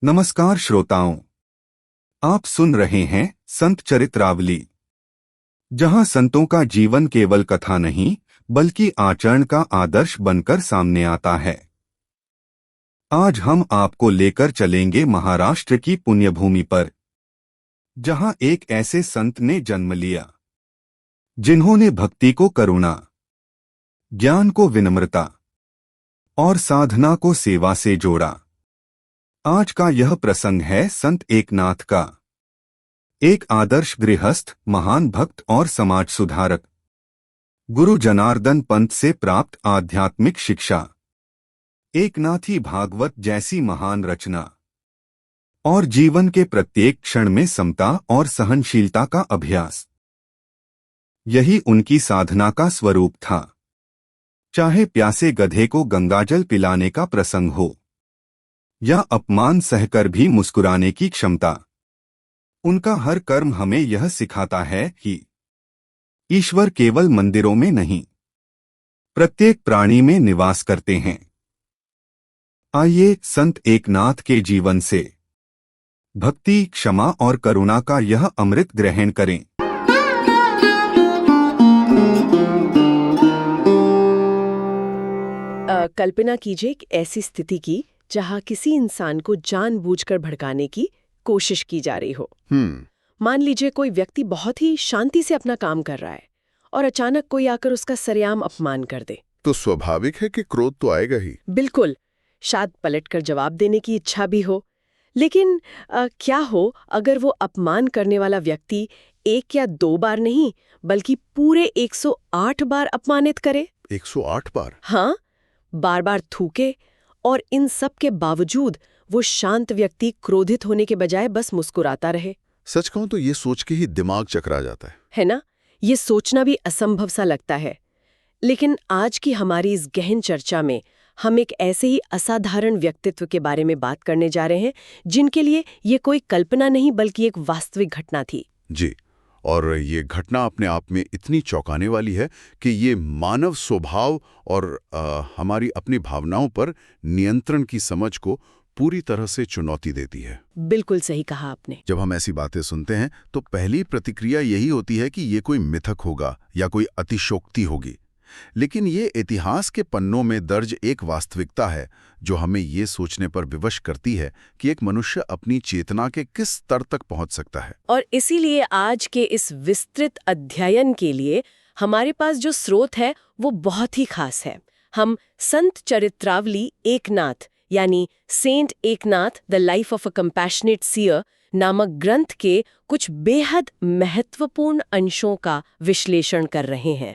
नमस्कार श्रोताओं, आप सुन रहे हैं संत चरित्रावली, जहां संतों का जीवन केवल कथा नहीं बल्कि आचरण का आदर्श बनकर सामने आता है। आज हम आपको लेकर चलेंगे महाराष्ट्र की पुण्यभूमि पर, जहां एक ऐसे संत ने जन्म लिया जिन्होंने भक्ति को करुणा, ज्ञान को विनम्रता और साधना को सेवा से जोड़ा। आज का यह प्रसंग है संत एकनाथ का, एक आदर्श गृहस्थ, महान भक्त और समाज सुधारक। गुरु जनार्दन पंत से प्राप्त आध्यात्मिक शिक्षा, एकनाथी भागवत जैसी महान रचना और जीवन के प्रत्येक क्षण में समता और सहनशीलता का अभ्यास, यही उनकी साधना का स्वरूप था। चाहे प्यासे गधे को गंगाजल पिलाने का प्रसंग हो या अपमान सहकर भी मुस्कुराने की क्षमता, उनका हर कर्म हमें यह सिखाता है कि ईश्वर केवल मंदिरों में नहीं, प्रत्येक प्राणी में निवास करते हैं। आइए संत एकनाथ के जीवन से भक्ति, क्षमा और करुणा का यह अमृत ग्रहण करें। कल्पना कीजिए एक ऐसी स्थिति की जहां किसी इंसान को जानबूझकर भड़काने की कोशिश की जा रही हो। मान लीजिए कोई व्यक्ति बहुत ही शांति से अपना काम कर रहा है और अचानक कोई आकर उसका सरेआम अपमान कर दे। तो स्वाभाविक है कि क्रोध तो आएगा ही। बिल्कुल, शायद पलटकर जवाब देने की इच्छा भी हो। लेकिन क्या हो अगर वो अपमान करने वाला व्यक्ति एक या दो बार नहीं बल्कि पूरे 108 बार अपमानित करे? 108 बार? हाँ, बार बार थूके, और इन सब के बावजूद वो शांत व्यक्ति क्रोधित होने के बजाय बस मुस्कुराता रहे। सच कहूं तो ये सोच के ही दिमाग चकरा जाता है ना? ये सोचना भी असंभव सा लगता है। लेकिन आज की हमारी इस गहन चर्चा में हम एक ऐसे ही असाधारण व्यक्तित्व के बारे में बात करने जा रहे हैं जिनके लिए ये कोई कल्पना नहीं बल्कि एक वास्तविक घटना थी। जी, और ये घटना अपने आप में इतनी चौंकाने वाली है कि ये मानव स्वभाव और हमारी अपनी भावनाओं पर नियंत्रण की समझ को पूरी तरह से चुनौती देती है। बिल्कुल सही कहा आपने। जब हम ऐसी बातें सुनते हैं तो पहली प्रतिक्रिया यही होती है कि ये कोई मिथक होगा या कोई अतिशयोक्ति होगी। लेकिन ये इतिहास के पन्नों में दर्ज एक वास्तविकता है जो हमें ये सोचने पर विवश करती है कि एक मनुष्य अपनी चेतना के किस स्तर तक पहुंच सकता है। और इसीलिए आज के इस विस्तृत अध्ययन के लिए हमारे पास जो स्रोत है वो बहुत ही खास है। हम संत चरित्रावली एकनाथ यानी saint Eknath the life of a compassionate seer नामक ग्रंथ के कुछ बेहद महत्वपूर्ण अंशों का विश्लेषण कर रहे हैं।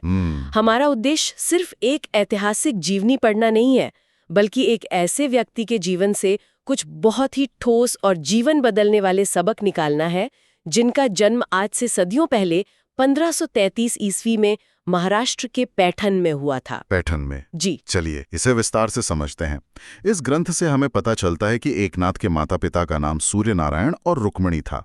हमारा उद्देश्य सिर्फ एक ऐतिहासिक जीवनी पढ़ना नहीं है, बल्कि एक ऐसे व्यक्ति के जीवन से कुछ बहुत ही ठोस और जीवन बदलने वाले सबक निकालना है जिनका जन्म आज से सदियों पहले 1533 ईस्वी में महाराष्ट्र के पैठण में हुआ था। पैठण में? जी। चलिए इसे विस्तार से समझते हैं। इस ग्रंथ से हमें पता चलता है कि एकनाथ के माता पिता का नाम सूर्य नारायण और रुक्मणी था।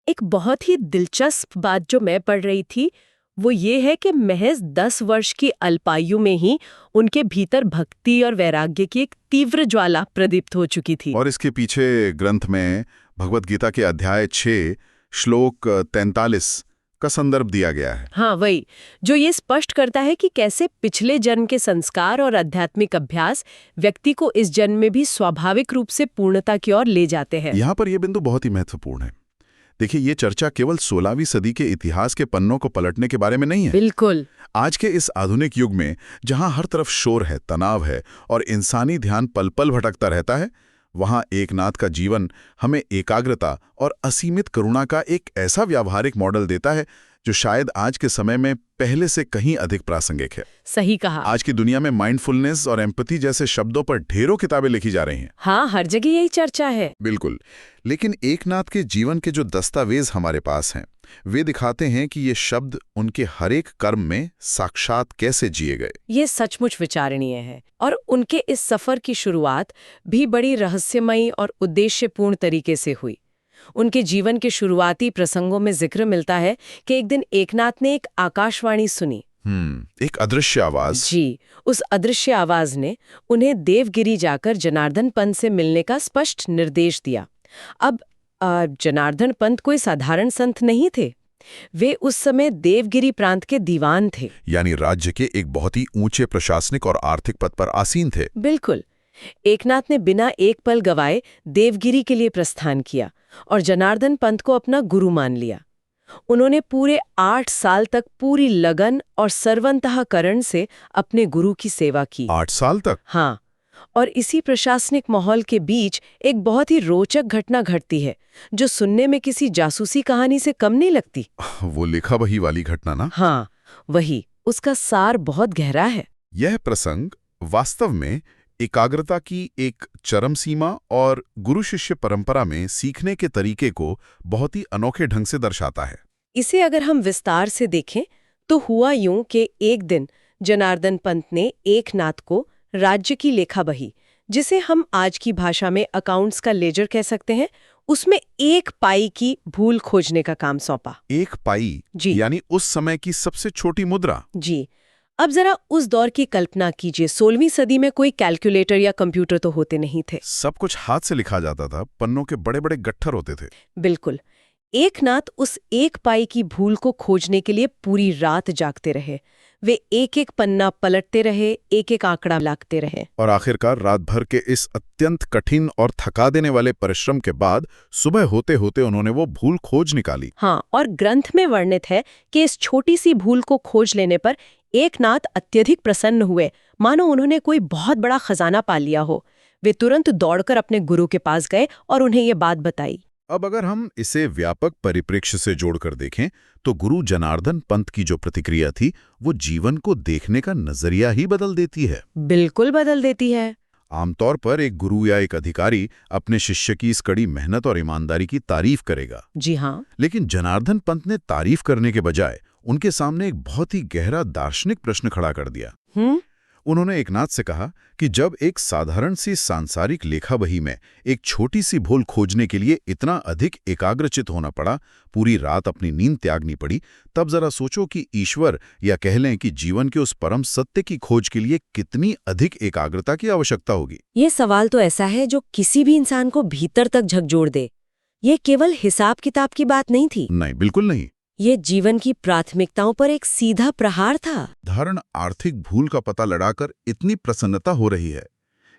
एक बहुत ही दिलचस्प बात जो मैं पढ़ रही थी वो ये है कि महज 10 वर्ष की अल्पायु में ही उनके भीतर भक्ति और वैराग्य की एक तीव्र ज्वाला प्रदीप्त हो चुकी थी। और इसके पीछे ग्रंथ में भगवत गीता के अध्याय 6 श्लोक 43 का संदर्भ दिया गया है। हाँ, वही जो ये स्पष्ट करता है कि कैसे पिछले जन्म के संस्कार और आध्यात्मिक अभ्यास व्यक्ति को इस जन्म में भी स्वाभाविक रूप से पूर्णता की ओर ले जाते हैं। यहाँ पर यह बिंदु बहुत ही महत्वपूर्ण है। देखिए, ये चर्चा केवल 16वीं सदी के इतिहास के पन्नों को पलटने के बारे में नहीं है। बिल्कुल। आज के इस आधुनिक युग में जहां हर तरफ शोर है, तनाव है और इंसानी ध्यान पल पल भटकता रहता है, वहां एकनाथ का जीवन हमें एकाग्रता और असीमित करुणा का एक ऐसा व्यावहारिक मॉडल देता है जो शायद आज के समय में पहले से कहीं अधिक प्रासंगिक है। सही कहा। आज की दुनिया में माइंडफुलनेस और एम्पैथी जैसे शब्दों पर ढेरों किताबें लिखी जा रही हैं। हाँ, हर जगह यही चर्चा है। बिल्कुल। लेकिन एकनाथ के जीवन के जो दस्तावेज हमारे पास हैं वे दिखाते हैं कि ये शब्द उनके हर एक कर्म में साक्षात कैसे जिए गए। ये सचमुच विचारणीय है। और उनके इस सफर की शुरुआत भी बड़ी रहस्यमयी और उद्देश्यपूर्ण तरीके से हुई। उनके जीवन के शुरुआती प्रसंगों में जिक्र मिलता है कि एक दिन एकनाथ ने एक आकाशवाणी सुनी एक अदृश्य आवाज। जी, उस अदृश्य आवाज ने उन्हें देवगिरी जाकर जनार्दन पंत से मिलने का स्पष्ट निर्देश दिया। अब जनार्दन पंत कोई साधारण संत नहीं थे। वे उस समय देवगिरी प्रांत के दीवान थे। यानी राज्य के एक बहुत ही ऊंचे प्रशासनिक और आर्थिक पद पर आसीन थे। बिल्कुल। एकनाथ ने बिना एक पल गवाए देवगिरी के लिए प्रस्थान किया और जनार्दन पंत को अपना गुरु मान लिया। उन्होंने पूरे 8 साल तक पूरी लगन और सर्वंतःकरण से अपने गुरु की सेवा की। 8 साल तक? हाँ। और इसी प्रशासनिक माहौल के बीच एक बहुत ही रोचक घटना घटती है, जो सुनने में किसी जासूसी कहानी से कम नहीं लगती। वो लिखा वही वाली घटना ना? हाँ, वही। उसका सार बहुत गहरा है। यह प्रसंग वास्तव में एकाग्रता की एक चरम सीमा और गुरु शिष्य परंपरा में सीखने के तरीके को बहुत ही अनोखे ढंग से दर्शाता है। इसे अगर हम विस्तार से देखें तो हुआ यूं कि एक दिन जनार्दन पंत ने एकनाथ को राज्य की लेखा बही, जिसे हम आज की भाषा में अकाउंट्स का लेजर कह सकते हैं, उसमें 1 पाई की भूल खोजने का काम सौंपा। 1 पाई? जी। यानी उस समय की सबसे छोटी मुद्रा? जी। अब जरा उस दौर की कल्पना कीजिए। 16वीं सदी में कोई कैलकुलेटर या कंप्यूटर तो होते नहीं थे। सब कुछ हाथ से लिखा जाता था, पन्नों के बड़े बड़े गट्ठर होते थे। बिल्कुल। एकनाथ उस 1 पाई की भूल को खोजने के लिए पूरी रात जागते रहे। वे एक एक पन्ना पलटते रहे, एक एक आंकड़ा लाते रहे। और आखिरकार रात भर के इस अत्यंत कठिन और थका देने वाले परिश्रम के बाद सुबह होते होते उन्होंने वो भूल खोज निकाली। हाँ, और ग्रंथ में वर्णित है कि इस छोटी सी भूल को खोज लेने पर एकनाथ अत्यधिक प्रसन्न हुए, मानो उन्होंने कोई बहुत बड़ा खजाना पा लिया हो। वे तुरंत दौड़कर अपने गुरु के पास गए और उन्हें ये बात बताई। अब अगर हम इसे व्यापक परिप्रेक्ष्य से जोड़कर देखें तो गुरु जनार्दन पंत की जो प्रतिक्रिया थी वो जीवन को देखने का नजरिया ही बदल देती है। बिल्कुल बदल देती है। आमतौर पर एक गुरु या एक अधिकारी अपने शिष्य की इस कड़ी मेहनत और ईमानदारी की तारीफ करेगा। जी हाँ। लेकिन जनार्दन पंत ने तारीफ करने के बजाय उनके सामने एक बहुत ही गहरा दार्शनिक प्रश्न खड़ा कर दिया। उन्होंने एकनाथ से कहा कि जब एक साधारण सी सांसारिक लेखा बही में एक छोटी सी भूल खोजने के लिए इतना अधिक एकाग्रचित होना पड़ा, पूरी रात अपनी नींद त्यागनी पड़ी, तब जरा सोचो कि ईश्वर या कह लें कि जीवन के उस परम सत्य की खोज के लिए कितनी अधिक एकाग्रता की आवश्यकता होगी। ये सवाल तो ऐसा है जो किसी भी इंसान को भीतर तक झकझोर दे। ये केवल हिसाब किताब की बात नहीं थी। नहीं, बिल्कुल नहीं। ये जीवन की प्राथमिकताओं पर एक सीधा प्रहार था। धारण आर्थिक भूल का पता लगाकर इतनी प्रसन्नता हो रही है,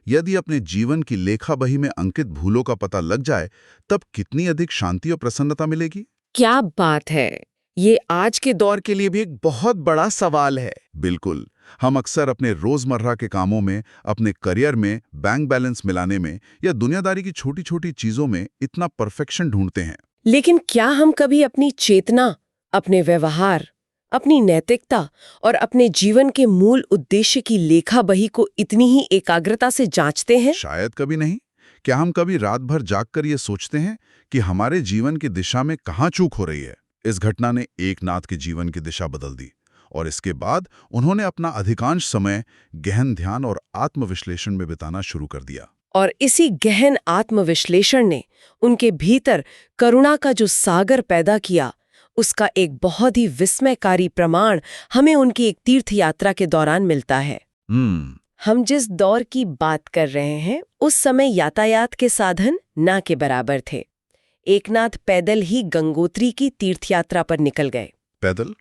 यदि अपने जीवन की लेखा बही में अंकित भूलों का पता लग जाए तब कितनी अधिक शांति और प्रसन्नता मिलेगी। क्या बात है! ये आज के दौर के लिए भी एक बहुत बड़ा सवाल है। बिल्कुल। हम अक्सर अपने रोजमर्रा के कामों में, अपने करियर में, बैंक बैलेंस मिलाने में या दुनियादारी की छोटी छोटी चीजों में इतना परफेक्शन ढूंढते हैं। लेकिन क्या हम कभी अपनी चेतना, अपने व्यवहार, अपनी नैतिकता और अपने जीवन के मूल उद्देश्य की लेखा बही को इतनी ही एकाग्रता से जांचते हैं? शायद कभी नहीं। क्या हम कभी रात भर जागकर ये सोचते हैं कि हमारे जीवन की दिशा में कहाँ चूक हो रही है? इस घटना ने एकनाथ के जीवन की दिशा बदल दी और इसके बाद उन्होंने अपना अधिकांश समय गहन ध्यान और आत्मविश्लेषण में बिताना शुरू कर दिया। और इसी गहन आत्मविश्लेषण ने उनके भीतर करुणा का जो सागर पैदा किया, उसका एक बहुत ही विस्मयकारी प्रमाण हमें उनकी एक तीर्थ यात्रा के दौरान मिलता है। हम जिस दौर की बात कर रहे हैं, उस समय यातायात के साधन ना के बराबर थे। एकनाथ पैदल ही गंगोत्री की तीर्थयात्रा पर निकल गए। पैदल?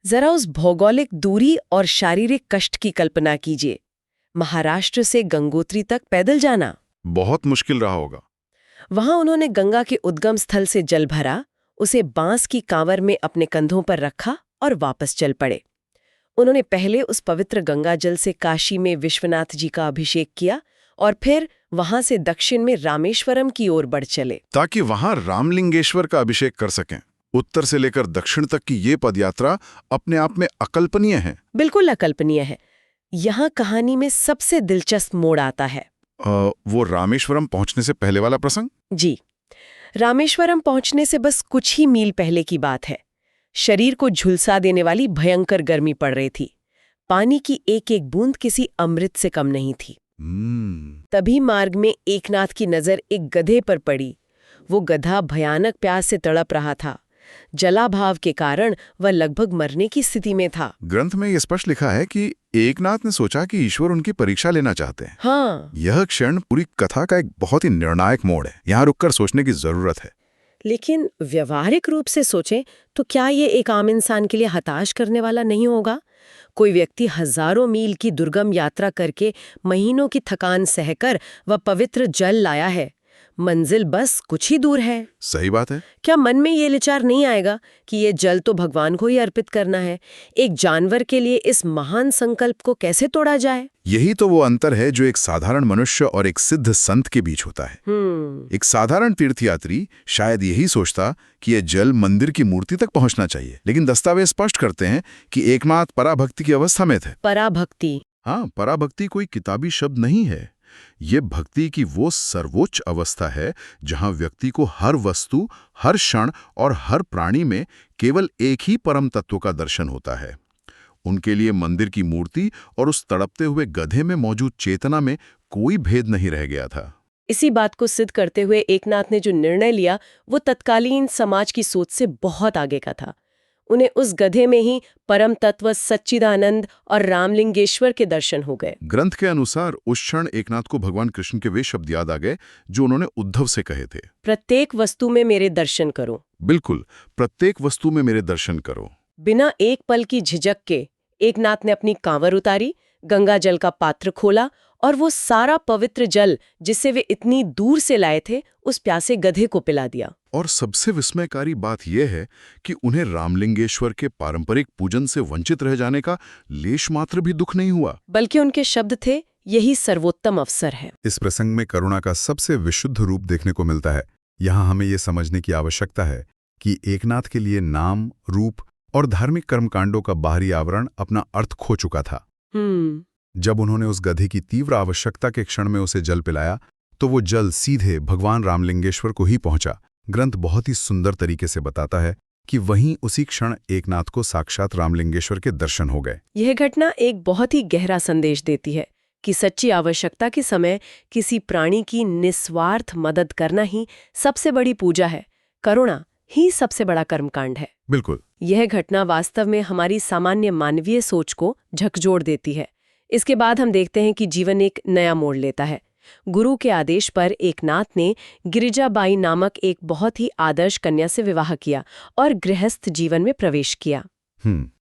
जरा उस भौगोलिक दूरी और शारीरिक कष्ट की कल्पना कीजिए। महाराष्ट्र से गंगोत्री तक पैदल जाना बहुत मुश्किल रहा होगा। वहां उन्होंने गंगा के उद्गम स्थल से जल भरा, उसे बांस की कांवर में अपने कंधों पर रखा और वापस चल पड़े। उन्होंने पहले उस पवित्र गंगा जल से काशी में विश्वनाथ जी का अभिषेक किया और फिर वहां से दक्षिण में रामेश्वरम की ओर बढ़ चले, ताकि वहां रामलिंगेश्वर का अभिषेक कर सकें। उत्तर से लेकर दक्षिण तक की ये पदयात्रा अपने आप में अकल्पनीय है। बिल्कुल अकल्पनीय है। यहाँ कहानी में सबसे दिलचस्प मोड़ आता है। वो रामेश्वरम पहुंचने से पहले वाला प्रसंग? जी, रामेश्वरम पहुंचने से बस कुछ ही मील पहले की बात है। शरीर को झुलसा देने वाली भयंकर गर्मी पड़ रही थी। पानी की एक एक बूंद किसी अमृत से कम नहीं थी। तभी मार्ग में एकनाथ की नजर एक गधे पर पड़ी। वो गधा भयानक प्यास से तड़प रहा था। जलाभाव के कारण वह लगभग मरने की स्थिति में था। ग्रंथ में यह स्पष्ट लिखा है कि एकनाथ ने सोचा कि ईश्वर उनकी परीक्षा लेना चाहते हैं। हाँ, यह क्षण पूरी कथा का एक बहुत ही निर्णायक मोड़ है। यहाँ रुककर सोचने की जरूरत है। लेकिन व्यवहारिक रूप से सोचें तो क्या ये एक आम इंसान के लिए हताश करने वाला नहीं होगा? कोई व्यक्ति हजारों मील की दुर्गम यात्रा करके महीनों की थकान सहकर वह पवित्र जल लाया है। मंजिल बस कुछ ही दूर है। सही बात है। क्या मन में ये विचार नहीं आएगा कि ये जल तो भगवान को ही अर्पित करना है? एक जानवर के लिए इस महान संकल्प को कैसे तोड़ा जाए? यही तो वो अंतर है जो एक साधारण मनुष्य और एक सिद्ध संत के बीच होता है। एक साधारण तीर्थयात्री शायद यही सोचता कि यह जल मंदिर की मूर्ति तक पहुंचना चाहिए, लेकिन दस्तावेज स्पष्ट करते हैं कि एकनाथ पराभक्ति की अवस्था में थे। पराभक्ति? हाँ, पराभक्ति कोई किताबी शब्द नहीं है। ये भक्ति की वो सर्वोच्च अवस्था है जहां व्यक्ति को हर वस्तु, हर क्षण और हर प्राणी में केवल एक ही परम तत्व का दर्शन होता है। उनके लिए मंदिर की मूर्ति और उस तड़पते हुए गधे में मौजूद चेतना में कोई भेद नहीं रह गया था। इसी बात को सिद्ध करते हुए एकनाथ ने जो निर्णय लिया वो तत्कालीन समाज की सोच से बहुत आगे का था। उन्हें उस गधे में ही परम तत्व सच्चिदानंद और रामलिंगेश्वर के दर्शन हो गए। ग्रंथ के अनुसार उस क्षण एकनाथ को भगवान कृष्ण के वे शब्द याद आ गए जो उन्होंने उद्धव से कहे थे, प्रत्येक वस्तु में मेरे दर्शन करो। बिल्कुल, प्रत्येक वस्तु में मेरे दर्शन करो। बिना एक पल की झिझक के एकनाथ ने अपनी कांवर उतारी, गंगा जल का पात्र खोला और वो सारा पवित्र जल जिसे वे इतनी दूर से लाए थे उस प्यासे गधे को पिला दिया। और सबसे विस्मयकारी बात यह है कि उन्हें रामलिंगेश्वर के पारंपरिक पूजन से वंचित रह जाने का लेश मात्र भी दुख नहीं हुआ, बल्कि उनके शब्द थे, यही सर्वोत्तम अवसर है। इस प्रसंग में करुणा का सबसे विशुद्ध रूप देखने को मिलता है। यहाँ हमें ये समझने की आवश्यकता है कि एकनाथ के लिए नाम, रूप और धार्मिक कर्मकांडों का बाहरी आवरण अपना अर्थ खो चुका था। जब उन्होंने उस गधे की तीव्र आवश्यकता के क्षण में उसे जल पिलाया तो वो जल सीधे भगवान रामलिंगेश्वर को ही पहुंचा। ग्रंथ बहुत ही सुंदर तरीके से बताता है कि वहीं उसी क्षण एकनाथ को साक्षात रामलिंगेश्वर के दर्शन हो गए। यह घटना एक बहुत ही गहरा संदेश देती है कि सच्ची आवश्यकता के समय किसी प्राणी की निस्वार्थ मदद करना ही सबसे बड़ी पूजा है। करुणा ही सबसे बड़ा कर्मकांड है। बिल्कुल। यह घटना वास्तव में हमारी सामान्य मानवीय सोच को झकझोर देती है। इसके बाद हम देखते हैं कि जीवन एक नया मोड़ लेता है। गुरु के आदेश पर एकनाथ ने गिरिजाबाई नामक एक बहुत ही आदर्श कन्या से विवाह किया और गृहस्थ जीवन में प्रवेश किया।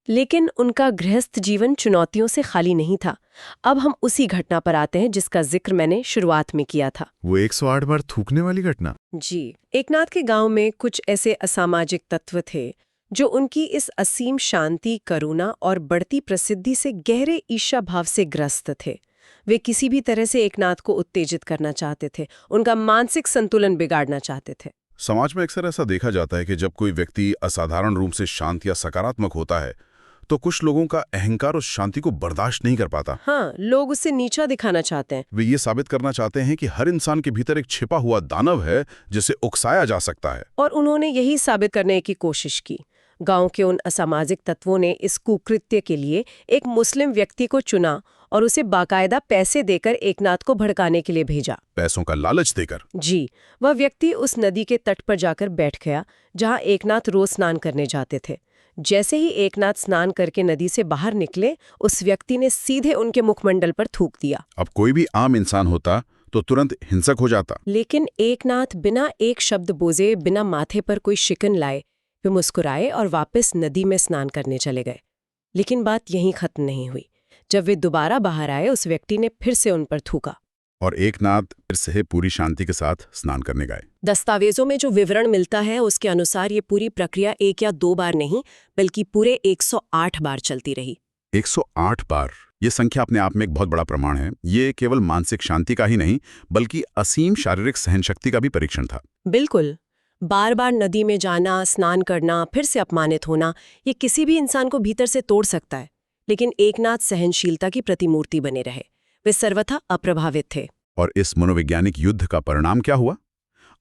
लेकिन उनका गृहस्थ जीवन चुनौतियों से खाली नहीं था। अब हम उसी घटना पर आते हैं जिसका जिक्र मैंने शुरुआत में किया था। वो 108 बार थूकने वाली घटना। जी, एकनाथ के गांव में कुछ ऐसे असामाजिक तत्व थे जो उनकी इस असीम शांति, करुणा और बढ़ती प्रसिद्धि से गहरे ईर्ष्या भाव से ग्रस्त थे। वे किसी भी तरह से एकनाथ को उत्तेजित करना चाहते थे, उनका मानसिक संतुलन बिगाड़ना चाहते थे। समाज में अक्सर ऐसा देखा जाता है कि जब कोई व्यक्ति असाधारण रूप से शांत या सकारात्मक होता है तो कुछ लोगों का अहंकार उस शांति को बर्दाश्त नहीं कर पाता। हाँ, लोग उसे नीचा दिखाना चाहते हैं। वे ये साबित करना चाहते हैं कि हर इंसान के भीतर एक छिपा हुआ दानव है जिसे उकसाया जा सकता है। और उन्होंने यही साबित करने की कोशिश की। गांव के उन असामाजिक तत्वों ने इस कुकृत्य के लिए एक मुस्लिम व्यक्ति को चुना और उसे बाकायदा पैसे देकर एकनाथ को भड़काने के लिए भेजा। पैसों का लालच देकर? जी, वह व्यक्ति उस नदी के तट पर जाकर बैठ गया जहां एकनाथ रोज स्नान करने जाते थे। जैसे ही एकनाथ स्नान करके नदी से बाहर निकले, उस व्यक्ति ने सीधे उनके मुखमंडल पर थूक दिया। अब कोई भी आम इंसान होता तो तुरंत हिंसक हो जाता, लेकिन एकनाथ बिना एक शब्द बोले, बिना माथे पर कोई शिकन लाए, वे मुस्कुराए और वापस नदी में स्नान करने चले गए। लेकिन बात यहीं खत्म नहीं हुई। जब वे दोबारा बाहर आए, उस व्यक्ति ने फिर से उन पर थूका और एकनाथ फिर से पूरी शांति के साथ स्नान करने गए। दस्तावेजों में जो विवरण मिलता है उसके अनुसार ये पूरी प्रक्रिया 1 या 2 बार नहीं बल्कि पूरे 108 बार चलती रही। 108 बार, ये संख्या अपने आप में एक बहुत बड़ा प्रमाण है। ये केवल मानसिक शांति का ही नहीं बल्कि असीम शारीरिक सहनशक्ति का भी परीक्षण था। बिल्कुल। बार बार नदी में जाना, स्नान करना, फिर से अपमानित होना, ये किसी भी इंसान को भीतर से तोड़ सकता है। लेकिन एकनाथ सहनशीलता की प्रतिमूर्ति बने रहे। वे सर्वथा अप्रभावित थे। और इस मनोवैज्ञानिक युद्ध का परिणाम क्या हुआ?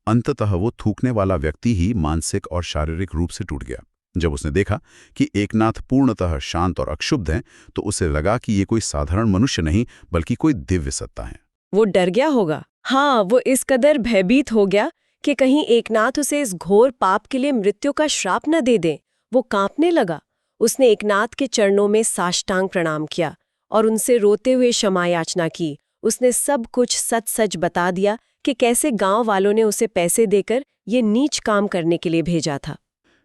अंततः वो थूकने वाला व्यक्ति ही मानसिक और शारीरिक रूप से टूट गया। जब उसने देखा कि एकनाथ पूर्णतः शांत और अक्षुब्ध हैं, तो उसे लगा कि ये कोई साधारण मनुष्य नहीं बल्कि कोई दिव्य सत्ता है। वो डर गया होगा। हाँ, वो इस कदर भयभीत हो गया कि कहीं एकनाथ उसे इस घोर पाप के लिए मृत्यु का श्राप न दे दे। वो कांपने लगा। उसने एकनाथ के चरणों में साष्टांग प्रणाम किया और उनसे रोते हुए क्षमा याचना की। उसने सब कुछ सच सच बता दिया कि कैसे गांव वालों ने उसे पैसे देकर ये नीच काम करने के लिए भेजा था।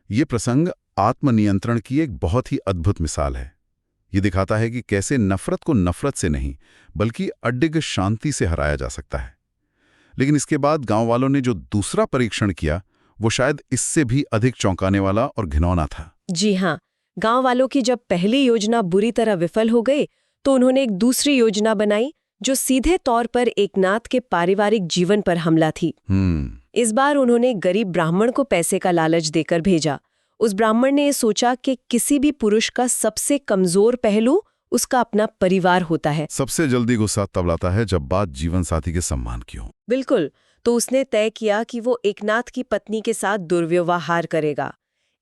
ये प्रसंग आत्मनियंत्रण की एक बहुत ही अद्भुत मिसाल है। ये दिखाता है कि कैसे नफरत को नफरत से नहीं बल्कि अडिग शांति से हराया जा सकता है। लेकिन इसके बाद गांव वालों ने जो दूसरा परीक्षण किया वो शायद इससे भी अधिक चौंकाने वाला और घिनौना था। जी हाँ, गांव वालों की जब पहली योजना बुरी तरह विफल हो गई तो उन्होंने एक दूसरी योजना बनाई जो सीधे तौर पर एकनाथ के पारिवारिक जीवन पर हमला थी। इस बार उन्होंने गरीब ब्राह्मण को पैसे का लालच देकर भेजा। उस ब्राह्मण ने ये सोचा कि किसी भी पुरुष का सबसे कमजोर पहलू उसका अपना परिवार होता है। सबसे जल्दी गुस्सा तब लाता है जब बात जीवन साथी के सम्मान की हो। बिल्कुल। तो उसने तय किया कि वो एकनाथ की पत्नी के साथ दुर्व्यवहार करेगा।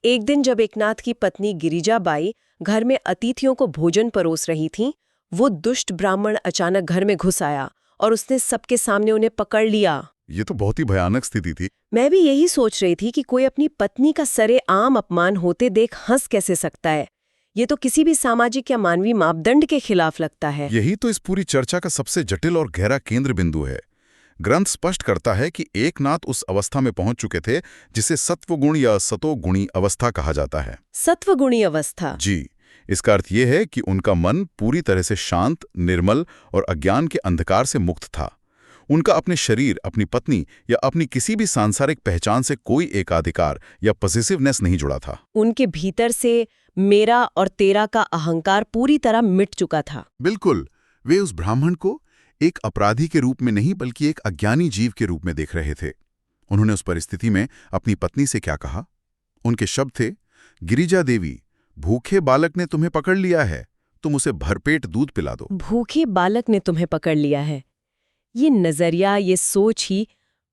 एक दिन जब एकनाथ की पत्नी गिरिजाबाई घर में अतिथियों को भोजन परोस रही थीं, वो दुष्ट ब्राह्मण अचानक घर में घुस आया और उसने सबके सामने उन्हें पकड़ लिया। ये तो बहुत ही भयानक स्थिति थी। मैं भी यही सोच रही थी कि कोई अपनी पत्नी का सरेआम अपमान होते देख हंस कैसे सकता है। ये तो किसी भी सामाजिक या मानवीय मापदंड के खिलाफ लगता है। यही तो इस पूरी चर्चा का सबसे जटिल और गहरा केंद्र बिंदु है। ग्रंथ स्पष्ट करता है कि एकनाथ उस अवस्था में पहुंच चुके थे जिसे सत्वगुण या सतोगुणी अवस्था कहा जाता है। सत्वगुणी अवस्था। जी, इसका अर्थ यह है कि उनका मन पूरी तरह से शांत, निर्मल और अज्ञान के अंधकार से मुक्त था। उनका अपने शरीर, अपनी पत्नी या अपनी किसी भी सांसारिक पहचान से कोई एकाधिकार या पॉसेसिवनेस नहीं जुड़ा था। उनके भीतर से मेरा और तेरा का अहंकार पूरी तरह मिट चुका था। बिल्कुल। वे उस ब्राह्मण को एक अपराधी के रूप में नहीं बल्कि एक अज्ञानी जीव के रूप में देख रहे थे। उन्होंने उस परिस्थिति में अपनी पत्नी से क्या कहा? उनके शब्द थे, गिरिजा देवी, भूखे बालक ने तुम्हें पकड़ लिया है, तुम उसे भरपेट दूध पिला दो। भूखे बालक ने तुम्हें पकड़ लिया है। ये नजरिया, ये सोच ही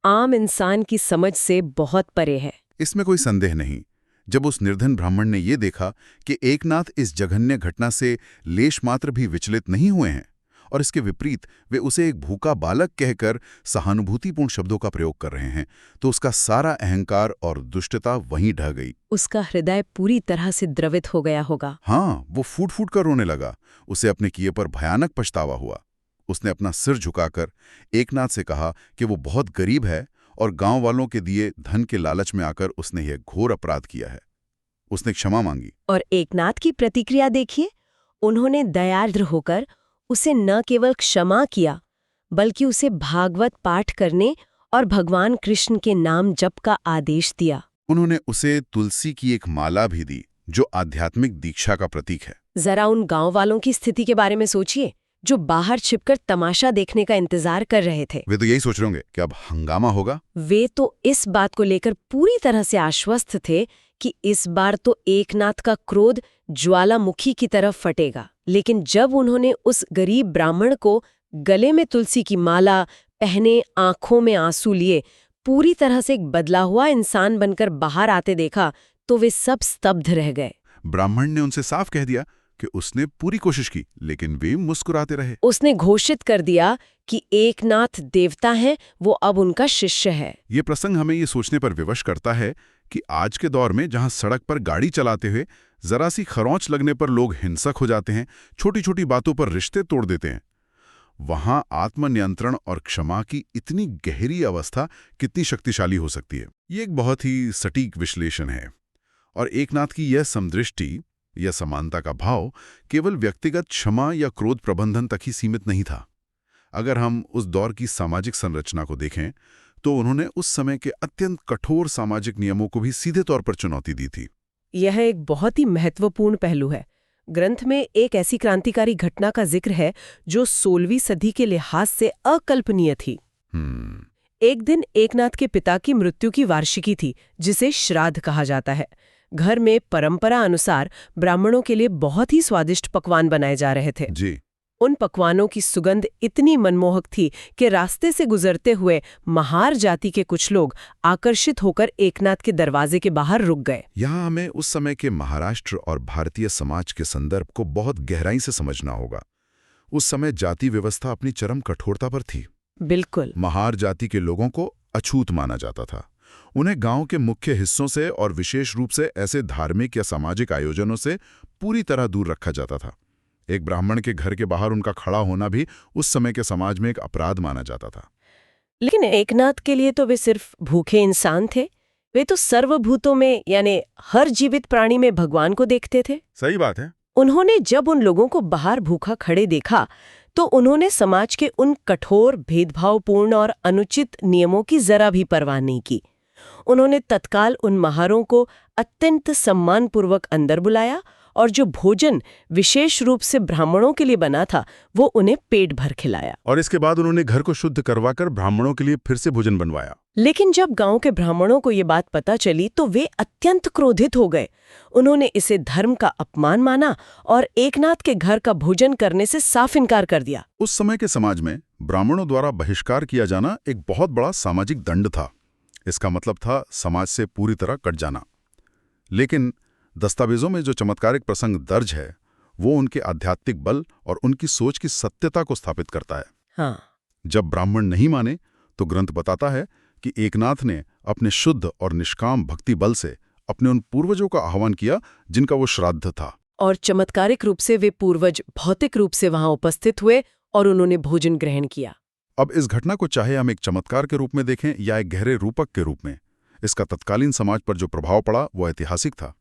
आम इंसान की समझ से बहुत परे है। इसमें कोई संदेह नहीं। जब उस निर्धन ब्राह्मण ने ये देखा कि एकनाथ इस जघन्य घटना से लेश मात्र भी विचलित नहीं हुए हैं और इसके विपरीत वे उसे एक भूखा बालक कहकर सहानुभूतिपूर्ण शब्दों का प्रयोग कर रहे हैं, तो उसका सारा अहंकार और दुष्टता वहीं ढह गई। उसका हृदय पूरी तरह से द्रवित हो गया होगा। हाँ, वो फूट फूट कर रोने लगा। उसे अपने किए पर भयानक पछतावा हुआ। उसने अपना सिर झुकाकर एकनाथ से कहा कि वो बहुत गरीब है और गांव वालों के दिए धन के लालच में आकर उसने यह घोर अपराध किया है। उसने क्षमा मांगी। और एकनाथ की प्रतिक्रिया देखिए। उन्होंने दयार्द्र होकर उसे न केवल क्षमा किया बल्कि उसे भागवत पाठ करने और भगवान कृष्ण के नाम जप का आदेश दिया। उन्होंने उसे तुलसी की एक माला भी दी जो आध्यात्मिक दीक्षा का प्रतीक है। जरा उन गांव वालों की स्थिति के बारे में सोचिए जो बाहर छिपकर तमाशा देखने का इंतजार कर रहे थे। वे तो यही सोच रहे होंगे कि अब हंगामा होगा। वे तो इस बात को लेकर पूरी तरह से आश्वस्त थे कि इस बार तो एकनाथ का क्रोध ज्वालामुखी की तरफ फटेगा। लेकिन जब उन्होंने उस गरीब ब्राह्मण को गले में तुलसी की माला पहने, आंखों में आंसू लिए, पूरी तरह से एक बदला हुआ इंसान बनकर बाहर आते देखा तो वे सब स्तब्ध रह गए। ब्राह्मण ने उनसे साफ कह दिया कि उसने पूरी कोशिश की लेकिन वे मुस्कुराते रहे। उसने घोषित कर दिया कि एकनाथ देवता हैं, वो अब उनका शिष्य है। ये प्रसंग हमें ये सोचने पर विवश करता है कि आज के दौर में जहां सड़क पर गाड़ी चलाते हुए जरा सी खरोंच लगने पर लोग हिंसक हो जाते हैं, छोटी छोटी बातों पर रिश्ते तोड़ देते हैं, वहां आत्मनियंत्रण और क्षमा की इतनी गहरी अवस्था कितनी शक्तिशाली हो सकती है। ये एक बहुत ही सटीक विश्लेषण है। और एकनाथ की यह समदृष्टि या समानता का भाव केवल व्यक्तिगत क्षमा या क्रोध प्रबंधन तक ही सीमित नहीं था। अगर हम उस दौर की सामाजिक संरचना को देखें तो उन्होंने उस समय के अत्यंत कठोर सामाजिक नियमों को भी सीधे तौर पर चुनौती दी थी। यह एक बहुत ही महत्वपूर्ण पहलू है। ग्रंथ में एक ऐसी क्रांतिकारी घटना का जिक्र है जो 16वीं सदी के लिहाज से अकल्पनीय थी। एक दिन एकनाथ के पिता की मृत्यु की वार्षिकी थी, जिसे श्राद्ध कहा जाता है। घर में परंपरा अनुसार ब्राह्मणों के लिए बहुत ही स्वादिष्ट पकवान बनाए जा रहे थे। जी। उन पकवानों की सुगंध इतनी मनमोहक थी कि रास्ते से गुजरते हुए महार जाति के कुछ लोग आकर्षित होकर एकनाथ के दरवाजे के बाहर रुक गए। यहाँ हमें उस समय के महाराष्ट्र और भारतीय समाज के संदर्भ को बहुत गहराई से समझना होगा। उस समय जाति व्यवस्था अपनी चरम कठोरता पर थी। बिल्कुल। महार जाति के लोगों को अछूत माना जाता था। उन्हें गांव के मुख्य हिस्सों से और विशेष रूप से ऐसे धार्मिक या सामाजिक आयोजनों से पूरी तरह दूर रखा जाता था। एक ब्राह्मण के घर के बाहर उनका खड़ा होना भी उस समय के समाज में एक अपराध माना जाता था। लेकिन एकनाथ के लिए तो वे सिर्फ भूखे इंसान थे। वे तो सर्वभूतों में यानी हर जीवित प्राणी में भगवान को देखते थे। सही बात है। उन्होंने जब उन लोगों को बाहर भूखा खड़े देखा तो उन्होंने समाज के उन कठोर, भेदभावपूर्ण और अनुचित नियमों की जरा भी परवाह नहीं की। उन्होंने तत्काल उन महारों को अत्यंत सम्मानपूर्वक अंदर बुलाया और जो भोजन विशेष रूप से ब्राह्मणों के लिए बना था वो उन्हें पेट भर खिलाया। और इसके बाद उन्होंने घर को शुद्ध करवाकर ब्राह्मणों के लिए फिर से भोजन बनवाया। लेकिन जब गांव के ब्राह्मणों को ये बात पता चली तो वे अत्यंत क्रोधित हो गए। उन्होंने इसे धर्म का अपमान माना और एकनाथ के घर का भोजन करने से साफ इनकार कर दिया। उस समय के समाज में ब्राह्मणों द्वारा बहिष्कार किया जाना एक बहुत बड़ा सामाजिक दंड था। इसका मतलब था समाज से पूरी तरह कट जाना। लेकिन दस्तावेजों में जो चमत्कारिक प्रसंग दर्ज है वो उनके आध्यात्मिक बल और उनकी सोच की सत्यता को स्थापित करता है। हाँ। जब ब्राह्मण नहीं माने तो ग्रंथ बताता है कि एकनाथ ने अपने शुद्ध और निष्काम भक्ति बल से अपने उन पूर्वजों का आह्वान किया जिनका वो श्राद्ध था। और चमत्कारिक रूप से वे पूर्वज भौतिक रूप से वहां उपस्थित हुए और उन्होंने भोजन ग्रहण किया। अब इस घटना को चाहे हम एक चमत्कार के रूप में देखें या एक गहरे रूपक के रूप में, इसका तत्कालीन समाज पर जो प्रभाव पड़ा वो ऐतिहासिक था।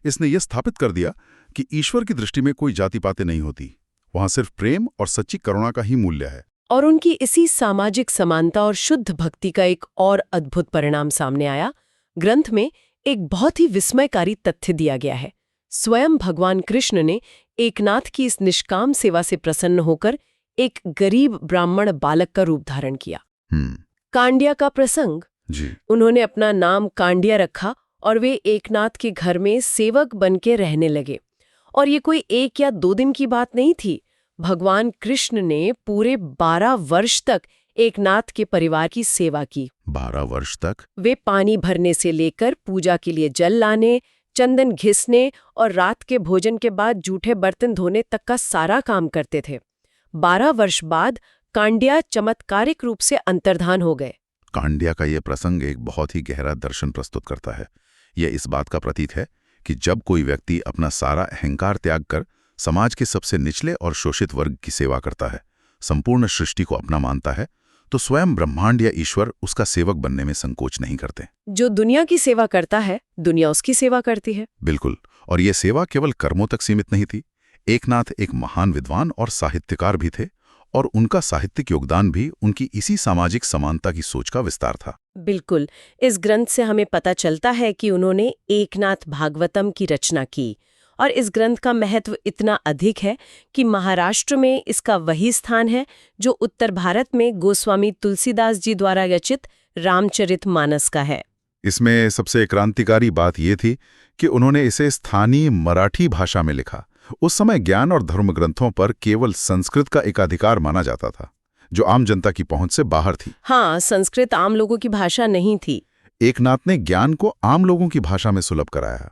इसने ये स्थापित कर दिया कि ईश्वर की दृष्टि में कोई जाति पाति नहीं होती, वहां सिर्फ प्रेम और सच्ची करुणा का ही मूल्य है। और उनकी इसी सामाजिक समानता और शुद्ध भक्ति का एक और अद्भुत परिणाम सामने आया। ग्रंथ में एक बहुत ही विस्मयकारी तथ्य दिया गया है। स्वयं भगवान कृष्ण ने एकनाथ की इस निष्काम सेवा से प्रसन्न होकर एक गरीब ब्राह्मण बालक का रूप धारण किया। कांडिया का प्रसंग जी। उन्होंने अपना नाम कांडिया रखा और वे एकनाथ के घर में सेवक बनके रहने लगे। और ये कोई 1 या 2 दिन की बात नहीं थी। भगवान कृष्ण ने पूरे 12 वर्ष तक एकनाथ के परिवार की सेवा की। 12 वर्ष तक? वे पानी भरने से लेकर पूजा के लिए जल लाने, चंदन घिसने और रात के भोजन के बाद जूठे बर्तन धोने तक का सारा काम करते थे। 12 वर्ष बाद कांडिया चमत्कारिक रूप से अंतर्धान हो गए। कांडिया का यह प्रसंग एक बहुत ही गहरा दर्शन प्रस्तुत करता है। यह इस बात का प्रतीक है कि जब कोई व्यक्ति अपना सारा अहंकार त्याग कर समाज के सबसे निचले और शोषित वर्ग की सेवा करता है, संपूर्ण सृष्टि को अपना मानता है, तो स्वयं ब्रह्मांड या ईश्वर उसका सेवक बनने में संकोच नहीं करते। जो दुनिया की सेवा करता है, दुनिया उसकी सेवा करती है। बिल्कुल। और ये सेवा केवल कर्मों तक सीमित नहीं थी। एकनाथ एक महान विद्वान और साहित्यकार भी थे और उनका साहित्यिक योगदान भी उनकी इसी सामाजिक समानता की सोच का विस्तार था। बिल्कुल। इस ग्रंथ से हमें पता चलता है कि उन्होंने एकनाथ भागवतम की रचना की और इस ग्रंथ का महत्व इतना अधिक है कि महाराष्ट्र में इसका वही स्थान है जो उत्तर भारत में गोस्वामी तुलसीदास जी द्वारा रचित रामचरितमानस का है। इसमें सबसे क्रांतिकारी बात यह थी कि उन्होंने इसे स्थानीय मराठी भाषा में लिखा। उस समय ज्ञान और धर्म ग्रंथों पर केवल संस्कृत का एकाधिकार माना जाता था, जो आम जनता की पहुंच से बाहर थी। हाँ, संस्कृत आम लोगों की भाषा नहीं थी। एकनाथ ने ज्ञान को आम लोगों की भाषा में सुलभ कराया।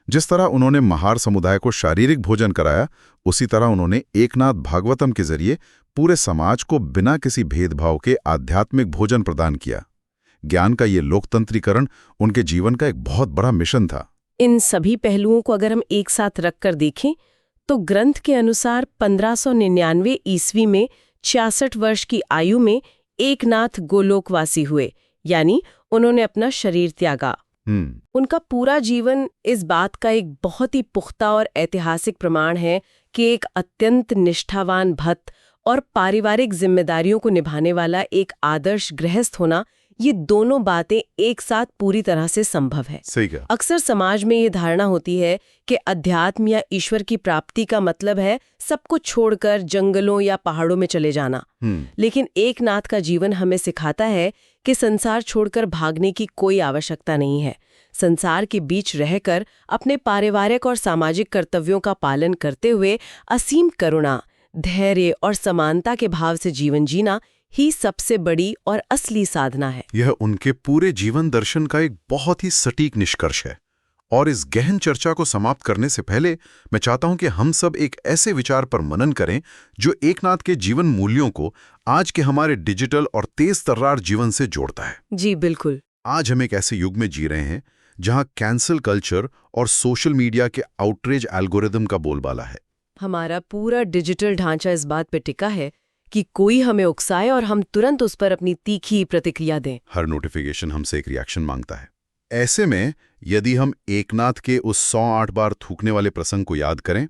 जिस तरह उन्होंने महार समुदाय को शारीरिक भोजन कराया, उसी तरह उन्होंने एकनाथ भागवतम के जरिए पूरे समाज को बिना किसी भेदभाव के आध्यात्मिक भोजन प्रदान किया। ज्ञान का ये लोकतंत्रीकरण उनके जीवन का एक बहुत बड़ा मिशन था। इन सभी पहलुओं को अगर हम एक साथ रखकर देखें तो ग्रंथ के अनुसार 1599 ईस्वी में 66 वर्ष की आयु में एकनाथ गोलोकवासी हुए, यानी उन्होंने अपना शरीर त्यागा। उनका पूरा जीवन इस बात का एक बहुत ही पुख्ता और ऐतिहासिक प्रमाण है कि एक अत्यंत निष्ठावान भक्त और पारिवारिक जिम्मेदारियों को निभाने वाला एक आदर्श गृहस्थ होना, ये दोनों बातें एक साथ पूरी तरह से संभव है। सही कहा। अक्सर समाज में ये धारणा होती है कि अध्यात्म या ईश्वर की प्राप्ति का मतलब है सब कुछ छोड़कर जंगलों या पहाड़ों में चले जाना। लेकिन एकनाथ का जीवन हमें सिखाता है कि संसार छोड़कर भागने की कोई आवश्यकता नहीं है। संसार के बीच रहकर अपने पारिवारिक और सामाजिक कर्तव्यों का पालन करते हुए असीम करुणा, धैर्य और समानता के भाव से जीवन जीना ही सबसे बड़ी और असली साधना है। यह उनके पूरे जीवन दर्शन का एक बहुत ही सटीक निष्कर्ष है और इस गहन चर्चा को समाप्त करने से पहले मैं चाहता हूं कि हम सब एक ऐसे विचार पर मनन करें जो एकनाथ के जीवन मूल्यों को आज के हमारे डिजिटल और तेज तर्रार जीवन से जोड़ता है। जी बिल्कुल। आज हम एक ऐसे युग में जी रहे हैं जहां कैंसल कल्चर और सोशल मीडिया के आउटरीच एल्गोरिदम का बोलबाला है। हमारा पूरा डिजिटल ढांचा इस बात पे टिका है कि कोई हमें उकसाए और हम तुरंत उस पर अपनी तीखी प्रतिक्रिया दें। हर नोटिफिकेशन हमसे एक रिएक्शन मांगता है। ऐसे में यदि हम एकनाथ के उस 108 बार थूकने वाले प्रसंग को याद करें,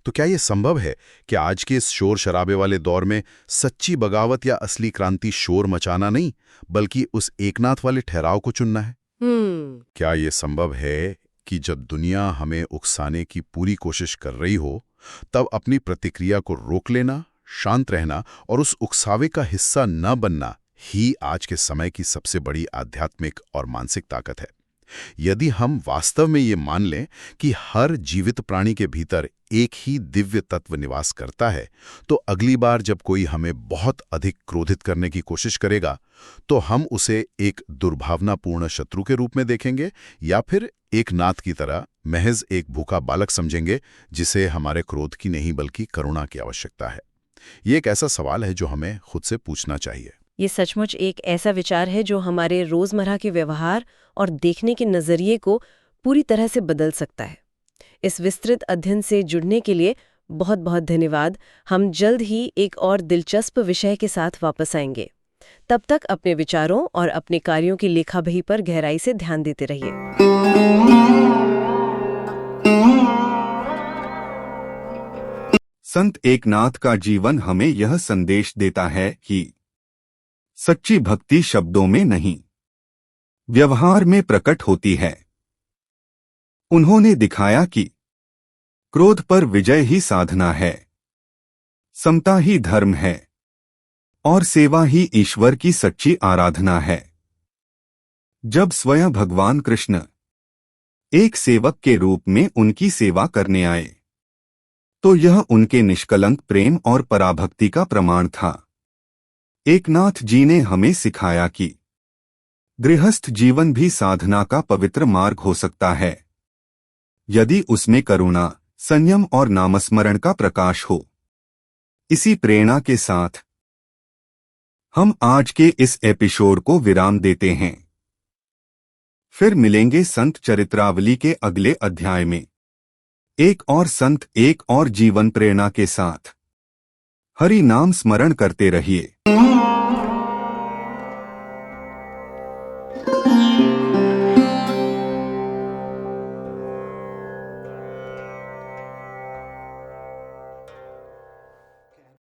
तो क्या यह संभव है कि आज के इस शोर शराबे वाले दौर में सच्ची बगावत या असली क्रांति शोर मचाना नहीं, बल्कि उस एकनाथ वाले ठहराव को चुनना है? क्या यह संभव है कि जब दुनिया हमें उकसाने की पूरी कोशिश कर रही हो, तब अपनी प्रतिक्रिया को रोक लेना, शांत रहना और उस उकसावे का हिस्सा न बनना ही आज के समय की सबसे बड़ी आध्यात्मिक और मानसिक ताकत है? यदि हम वास्तव में ये मान लें कि हर जीवित प्राणी के भीतर एक ही दिव्य तत्व निवास करता है, तो अगली बार जब कोई हमें बहुत अधिक क्रोधित करने की कोशिश करेगा, तो हम उसे एक दुर्भावनापूर्ण शत्रु के रूप में देखेंगे या फिर एक नाथ की तरह महज एक भूखा बालक समझेंगे जिसे हमारे क्रोध की नहीं बल्कि करुणा की आवश्यकता है? ये एक ऐसा सवाल है जो हमें खुद से पूछना चाहिए। ये सचमुच एक ऐसा विचार है जो हमारे रोजमर्रा के व्यवहार और देखने के नजरिए को पूरी तरह से बदल सकता है। इस विस्तृत अध्ययन से जुड़ने के लिए बहुत बहुत धन्यवाद। हम जल्द ही एक और दिलचस्प विषय के साथ वापस आएंगे। तब तक अपने विचारों और अपने कार्यों की लेखाबही पर गहराई से ध्यान देते रहिए। संत एकनाथ का जीवन हमें यह संदेश देता है कि सच्ची भक्ति शब्दों में नहीं, व्यवहार में प्रकट होती है। उन्होंने दिखाया कि क्रोध पर विजय ही साधना है, समता ही धर्म है और सेवा ही ईश्वर की सच्ची आराधना है। जब स्वयं भगवान कृष्ण एक सेवक के रूप में उनकी सेवा करने आए, तो यह उनके निष्कलंक प्रेम और पराभक्ति का प्रमाण था। एकनाथ जी ने हमें सिखाया कि गृहस्थ जीवन भी साधना का पवित्र मार्ग हो सकता है, यदि उसमें करुणा, संयम और नामस्मरण का प्रकाश हो। इसी प्रेरणा के साथ हम आज के इस एपिसोड को विराम देते हैं। फिर मिलेंगे संत चरित्रावली के अगले अध्याय में एक और संत, एक और जीवन प्रेरणा के साथ। हरि नाम स्मरण करते रहिए।